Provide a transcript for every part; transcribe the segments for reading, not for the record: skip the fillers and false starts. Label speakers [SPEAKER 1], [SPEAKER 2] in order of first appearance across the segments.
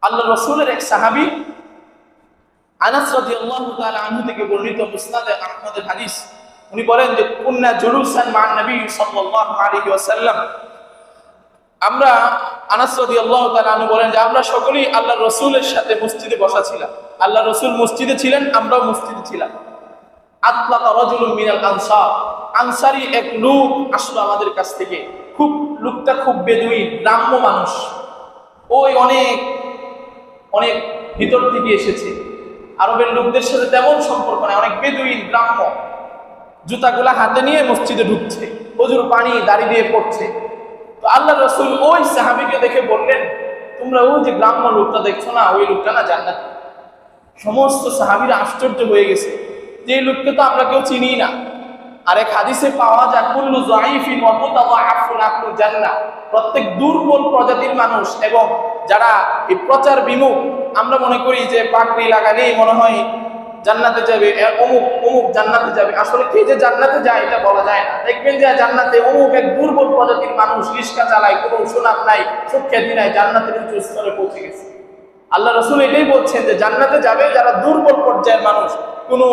[SPEAKER 1] আল্লাহ রাসূলের এক সাহাবী আনাস রাদিয়াল্লাহু তাআলা আনহু থেকে বর্ণিত মুসনাদে আহমদের হাদিস, উনি বলেন যে কুন্না জুলুসান মা নবী সাল্লাল্লাহু আলাইহি ওয়াসাল্লাম, আমরা আনাস রাদিয়াল্লাহু তাআলা আনহু বলেন যে আমরা সকলেই আল্লাহর রাসূলের সাথে মসজিদে বসা ছিলাম। আল্লাহ রাসূল মসজিদে ছিলেন, আমরাও মসজিদে ছিলাম। আতলাকা রাজুলুম মিনাল আনসার, আনসারী এক লোক আসলো আমাদের কাছ থেকে। লোকটা খুব বেদুইন, গ্রাম্য মানুষ, ওই অনেক অনেক ভিতর থেকে এসেছে। আরবের লোকদের সাথে তেমন সম্পর্ক নাই, অনেক বেদুইন গ্রাম্য। জুতাগুলা হাতে নিয়ে মসজিদে ঢুকছে, প্রচুর পানি দাড়ি দিয়ে পড়ছে। তো আল্লাহ রাসূল ওই সাহাবীকে দেখে বললেন, তোমরা ওই যে গ্রাম্য লোকটা দেখছো না, ওই লোকটা না জান্নাতি। সমস্ত সাহাবীরা আশ্চর্য হয়ে গেছে যে এই লোককে তো আমরা কেউ চিনি না। আরেক হাদিসে পাওয়া যায় কুল্লু যায়িফিন ওয়া মুতাদাআফুন আহলুল জান্নাহ, প্রত্যেক দুর্বল প্রজাতির মানুষ এবং যারা এই প্রচার বিমুখ, আমরা মনে করি যে পাগড়ি লাগালেই মনে হয় জান্নাতে যাবে, অমুক অমুক জান্নাতে যাবে। আসলে কে যে জান্নাতে যায় এটা বলা যায় না। দেখবেন যে জান্নাতে অমুক এক দুর্বল প্রজাতির মানুষ রিস্কা চালায়, কোনো সুনাম নাই, সুখ্যাতি নাই, জান্নাতের উচ্চ স্তরে পৌঁছে গেছে। আল্লাহ রাসূল এটাই বলছেন যে জান্নাতে যাবে যারা দুর্বল পর্যায়ের মানুষ, কোনো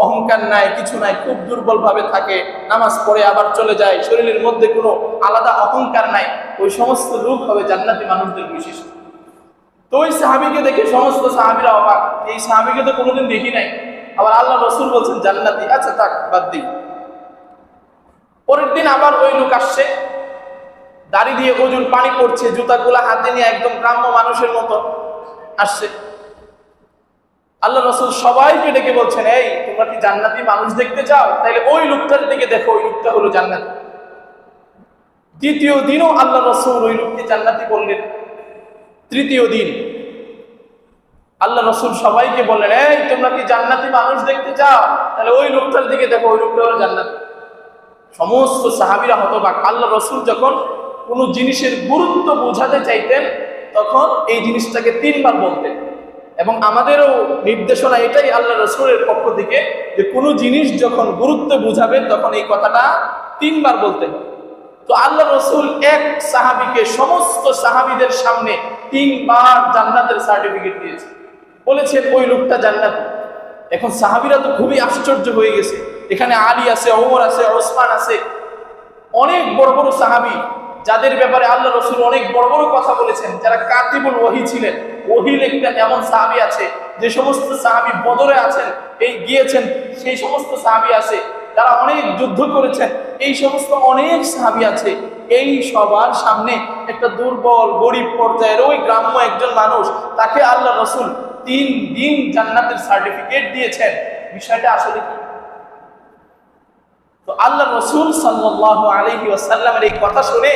[SPEAKER 1] অহংকার নাই, কিছু নাই, খুব দুর্বল ভাবে থাকে, নামাজ পড়ে আবার চলে যায়, শরীরের মধ্যে কোনো আলাদা অহংকার নাই, ওই সমস্ত লোক হবে জান্নাতি মানুষদের বৈশিষ্ট্য। তো ওই সাহাবীকে দেখে সমস্ত সাহাবীরা অবাক, এই সাহাবীকে তো কোনোদিন দেখি নাই, আবার আল্লাহ রাসূল বলছেন জান্নাতি, আচ্ছা থাক বাদ দিই। পরের দিন আবার ওই লোক আসছে, দাড়ি দিয়ে ওজুর পানি পড়ছে, জুতাগুলা হাতে নিয়ে একদম গ্রাম্য মানুষের মতো আসছে। আল্লাহ রাসূল সবাইকে ডেকে বলছেন, এই তোমরা কি জান্নাতি মানুষ দেখতে চাও? তাইলে ওই লোকটার দিকে দেখো, ওই লোকটা হলো জান্নাতি। দ্বিতীয় দিনও আল্লাহ রাসূল ওই লোককে জান্নাতি বললেন। তৃতীয় দিন আল্লাহ রাসূল সবাইকে বললেন, এই তোমরা কি জান্নাতি মানুষ দেখতে চাও? তাহলে ওই লোকটার দিকে দেখো, ওই লোকটা হলো জান্নাতি। সমস্ত সাহাবীরা হতবাক। আল্লাহ রাসূল যখন কোনো জিনিসের গুরুত্ব বোঝাতে চাইতেন তখন এই জিনিসটাকে 3 বার বলতেন। এবং আমাদেরও নির্দেশনা এটাই আল্লাহ রাসূলের পক্ষ থেকে যে কোনো জিনিস যখন গুরুত্ব বুঝাবেন তখন এই কথাটা 3 বার বলতেন। তো আল্লাহ রাসূল এক সাহাবীকে সমস্ত সাহাবীদের সামনে 3 বার জান্নাতের সার্টিফিকেট দিয়েছে, বলেছেন ওই লোকটা জান্নাতি। এখন সাহাবীরা তো খুবই আশ্চর্য হয়ে গেছে। এখানে আলী আছে, ওমর আছে, ওসমান আছে, অনেক বড় বড় সাহাবী যাদের ব্যাপারে আল্লাহ রাসূল অনেক বড় বড় কথা বলেছেন, যারা কাতিবুল ওহী ছিলেন। ওহী লিখতেন এমন সাহাবী আছে, যে সমস্ত সাহাবী বদরে আছেন, এই গিয়েছেন, সেই সমস্ত সাহাবী আছে, যারা অনেক যুদ্ধ করেছেন, এই সমস্ত অনেক সাহাবী আছে। এই সবার সামনে একটা দুর্বল গরিব পর্যায়ের ওই গ্রাম্য একজন মানুষ, তাকে আল্লাহ রাসূল 3 দিন জান্নাতের সার্টিফিকেট দিয়েছেন। বিষয়টা আসলে কি? তো আল্লাহ রাসূল সাল্লাল্লাহু আলাইহি ওয়াসাল্লামের এই কথা শুনে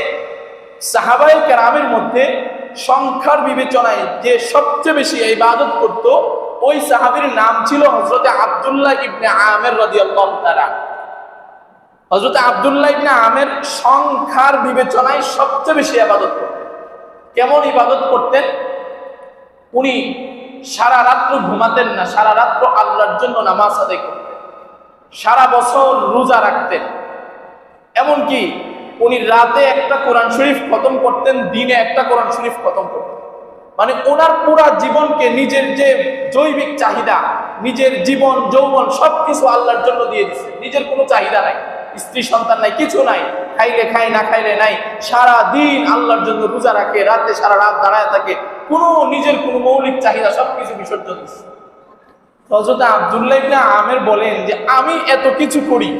[SPEAKER 1] সাহাবায়ে কেরামের মধ্যে সংখ্যার বিবেচনায় যে সবচেয়ে বেশি ইবাদত করত, ওই সাহাবীর নাম ছিল হযরত আব্দুল্লাহ ইবনে আমির রাদিয়াল্লাহু তাআলা। হযরত আব্দুল্লাহ ইবনে আমির সংখ্যার বিবেচনায় সবচেয়ে বেশি ইবাদত করতেন। কেমন ইবাদত করতেন? উনি সারা রাত্র ঘুমাতেন না, সারা রাত্র আল্লাহর জন্য নামাজ আদায় করতেন, সারা বছর রোজা রাখতেন। এমনকি উনি রাতে একটা কোরআন শরীফ খতম করতেন, দিনে একটা কোরআন শরীফ খতম করতেন। মানে ওনার পুরা জীবনকে, নিজের যে জৈবিক চাহিদা, নিজের জীবন যৌবন সবকিছু আল্লাহর জন্য দিয়ে দিচ্ছেন। নিজের কোনো চাহিদা নাই, স্ত্রী সন্তান নাই, কিছু নাই, খাইলে খাই না খাইলে নাই, সারা দিন আল্লাহর জন্য রোজা রাখে, রাতে সারা রাত দাঁড়ায় থাকে, কোনো নিজের কোনো মৌলিক চাহিদা সবকিছু বিসর্জন দিচ্ছে। হযরত আব্দুল্লাহ ইবনে আমির বলেন যে আমি এত কিছু করি,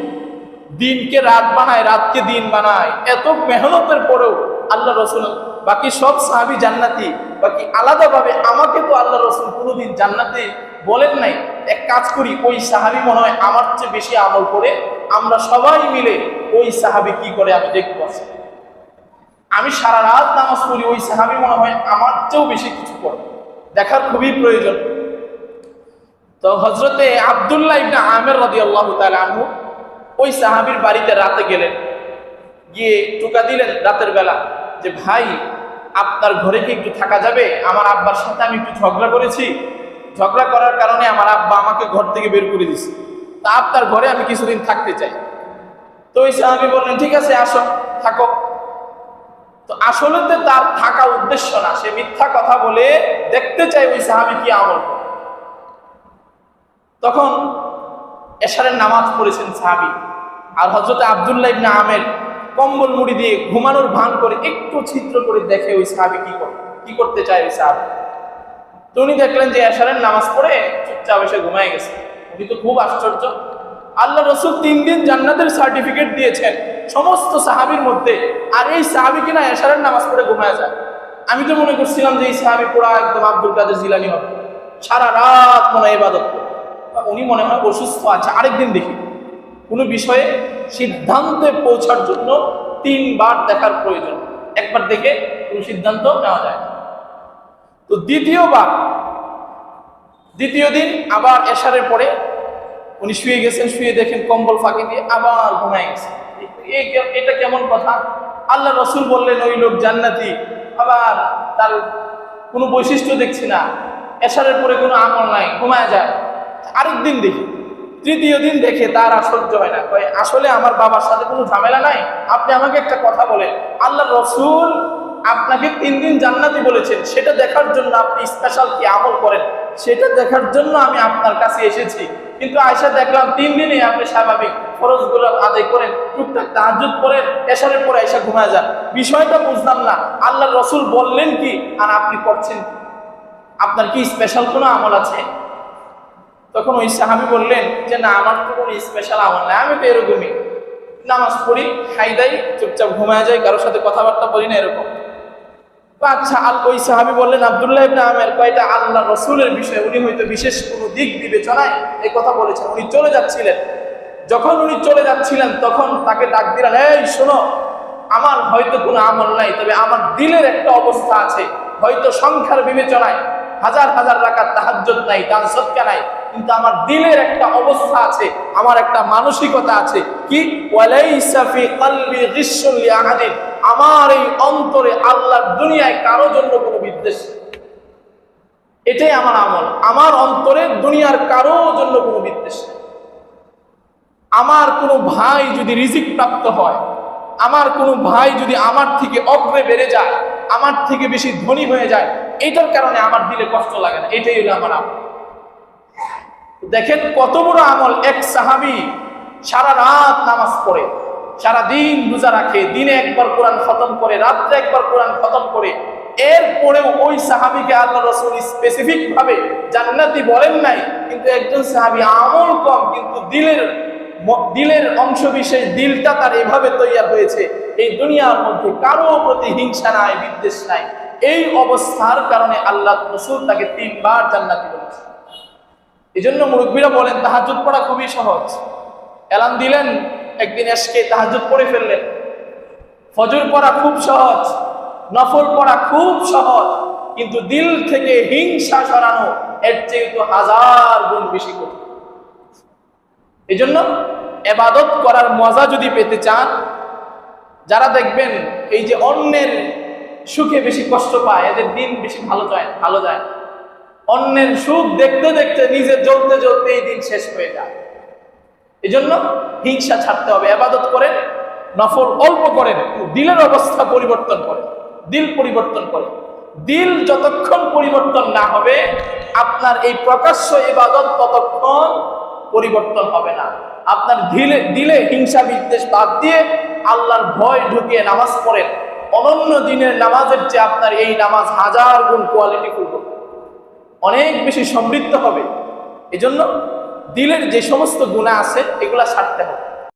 [SPEAKER 1] দিনকে রাত বানায়, রাতকে দিন বানায়, এত মেহনতের পরেও আল্লাহ রাসূল, বাকি সব সাহাবী জান্নাতি, বাকি আলাদাভাবে আমাকে তো আল্লাহ রাসূল কোনোদিন জান্নাতে বলেন নাই। এক কাজ করি, ওই সাহাবী মনে হয় আমার চেয়ে বেশি আমল করে, আমরা সবাই মিলে ওই সাহাবী কি করে আমি দেখবো। আমি সারা রাত নামাজ পড়ি, ওই সাহাবী মনে হয় আমার চেয়েও বেশি কিছু করে, দেখার খুবই প্রয়োজন। তো হযরতে আব্দুল্লাহ ইবনে আমির রাদিয়াল্লাহু তাআলা আনহু ওই সাহাবীর বাড়িতে রাতে গেলেন, গিয়ে টোকা দিলেন রাতের বেলা যে ভাই আপনার ঘরে কি একটু থাকা যাবে? আমার আব্বার সাথে আমি একটু ঝগড়া করেছি, ঝগড়া করার কারণে আমার আব্বা আমাকে ঘর থেকে বের করে দিয়েছে, তা আপনার ঘরে আমি কিছুদিন থাকতে চাই। তো ওই সাহাবী বললেন ঠিক আছে আসো থাকো। তো আসলে তো তার থাকা উদ্দেশ্য না, সে মিথ্যা কথা বলে দেখতে চায় ওই সাহাবী কি আমল করে। তখন এশারের নামাজ পড়েছেন সাহাবী, আর হযরত আব্দুল্লাহ ইবনে আমের কম্বল মুড়ি দিয়ে ঘুমানোর ভান করে একটু ছিদ্র করে দেখে ওই সাহাবী কি করতে চায় ওই সাহাবী। তো উনি দেখলেন যে এশারের নামাজ পড়ে চুপচাপ এসে ঘুমায় গেছে। উনি তো খুব আশ্চর্য, আল্লাহ রাসূল 3 দিন জান্নাতের সার্টিফিকেট দিয়েছেন সমস্ত সাহাবীর মধ্যে, আর এই সাহাবী কিনা এশারের নামাজ পড়ে ঘুমায় যায়। আমি তো মনে করছিলাম যে এই সাহাবী পুরা একদম আব্দুল কাদের জিলানী হবে, সারা রাত মনে হয় ইবাদত করে। উনি মনে হয় অসুস্থ আছে, আরেকদিন দেখি। কোনো বিষয়ে সিদ্ধান্তে পৌঁছার জন্য 3 বার দেখার প্রয়োজন, একবার দেখে কোনো সিদ্ধান্ত নেওয়া যায়। তো দ্বিতীয় দিন আবার এশারের পরে উনি শুয়ে গেছেন, শুয়ে দেখেন কম্বল ফাঁকি দিয়ে আবার ঘুমায় গেছে। এটা কেমন কথা? আল্লাহ রাসূল বললেন ওই লোক জান্নাতি, আবার তার কোনো বৈশিষ্ট্য দেখছি না, এশারের পরে কোনো আমল নাই, ঘুমায় যায়। আরেকদিন দেখি, তৃতীয় দিন দেখে তার আর সহ্য হয় না, কয় আসলে আমার বাবার সাথে কোনো ঝামেলা নাই, আপনি আমাকে একটা কথা বলেন, আল্লাহ রাসূল আপনাকে 3 দিন জান্নাতি বলেছেন, সেটা দেখার জন্য আপনি স্পেশাল কি আমল করেন, সেটা দেখার জন্য আমি আপনার কাছে এসেছি। কিন্তু আয়েশা দেখলাম 3 দিনে আপনি স্বাভাবিক ফরজগুলো আদায় করেন, টুকটাক তাহাজ্জুদ করেন, এশারের পরে আয়েশা ঘুমায় যান। বিষয়টা বুঝলাম না, আল্লাহ রাসূল বললেন কি আর আপনি করছেন কি? আপনার কি স্পেশাল কোনো আমল আছে? তখন ওই সাহাবী বললেন যে না, আমার তো কোনো স্পেশাল আমল নাই, আমি তো এরকমই নামাজ পড়ি, খাই দাই, চুপচাপ ঘুমায় যাই, কারোর সাথে কথাবার্তা বলি না, এরকম। আচ্ছা, ওই সাহাবী বললেন আব্দুল্লাহ ইবনে আমের, কয়টা আল্লাহ রাসূলের বিষয়, উনি হয়তো বিশেষ কোনো দিক বিবেচনায় এই কথা বলেছেন। উনি চলে যাচ্ছিলেন, যখন উনি চলে যাচ্ছিলেন তখন তাকে ডাক দিলেন, এই শোনো, আমার হয়তো কোনো আমল নাই, তবে আমার দিলের একটা অবস্থা আছে, হয়তো সংখ্যার বিবেচনায় হাজার হাজার রাকাত তাহাজ্জুদ নাই, দান সদকা নাই, কিন্তু আমার দিলের একটা অবস্থা আছে, আমার একটা মানসিকতা আছে। কি? ওয়ালাইসা ফি কলবি গিশশুন লিআহাদিন, আমার এই অন্তরে আল্লাহর দুনিয়ায় কারো জন্য কোনো বিদ্বেষ, এটাই আমার আমল। আমার অন্তরে দুনিয়ার কারো জন্য কোনো বিদ্বেষ নেই। আমার কোনো ভাই যদি রিজিক প্রাপ্ত হয়, আমার কোনো ভাই যদি আমার থেকে অগ্রে বেড়ে যায়, আমার থেকে বেশি ধনী হয়ে যায়, এটার কারণে আমার দিলে কষ্ট লাগে না, এটাই হলো আমার আমল। দেখেন কত বড় আমল। এক সাহাবী সারা রাত নামাজ পড়ে, সারা দিন রোজা রাখে, দিনে একবার কোরআন খতম করে, রাত্রে একবার কোরআন খতম করে, এরপরেও ওই সাহাবীকে আল্লাহ রাসূল স্পেসিফিক ভাবে জান্নাতি বলেন নাই। কিন্তু একজন সাহাবী আমল কম, কিন্তু দিলের অংশ বিশেষ, দিলটা তার এভাবে তৈরি হয়েছে, এই দুনিয়ার মধ্যে কারো প্রতি হিংসা নাই, বিদ্বেষ নাই। এই অবস্থার কারণে আল্লাহ রাসূল তাকে 3 বার জান্নাতি বলেছে। এই জন্য মুরব্বীরা বলেন তাহাজ্জুদ পড়া খুবই সহজ। এলান দিলেন, একদিন এসকে তাহাজ্জুদ পড়ে ফেললেন। ফজর পড়া খুব সহজ, নফল পড়া খুব সহজ, কিন্তু দিল থেকে হিংসা সরানো এর চেয়ে তো 1000 গুণ বেশি কঠিন। এই জন্য ইবাদত করার মজা যদি পেতে চান, যারা দেখবেন এই যে অন্যের সুখে বেশি কষ্ট পায়, এদের দিন বেশি ভালো যায়। অন্যের সুখ দেখতে দেখতে নিজে জ্বলতে জ্বলতে এই দিন শেষ হয়ে যায়। এই জন্য হিংসা ছাড়তে হবে। ইবাদত করেন, নফল অল্প করেন, দিলের অবস্থা পরিবর্তন করেন, দিল পরিবর্তন করেন। দিল যতক্ষণ পরিবর্তন না হবে, আপনার এই প্রকাশ্য ইবাদত ততক্ষণ পরিবর্তন হবে না। আপনার দিলে হিংসা বিদ্বেষ বাদ দিয়ে আল্লাহর ভয় ঢুকিয়ে নামাজ পড়েন, অনন্য দিনের নামাজের চেয়ে আপনার এই নামাজ 1000 গুণ কোয়ালিটি ফুল হবে, অনেক বেশি সমৃদ্ধ হবে। এজন্য দিলের যে সমস্ত গুনাহ আছে এগুলা ছাড়তে হবে।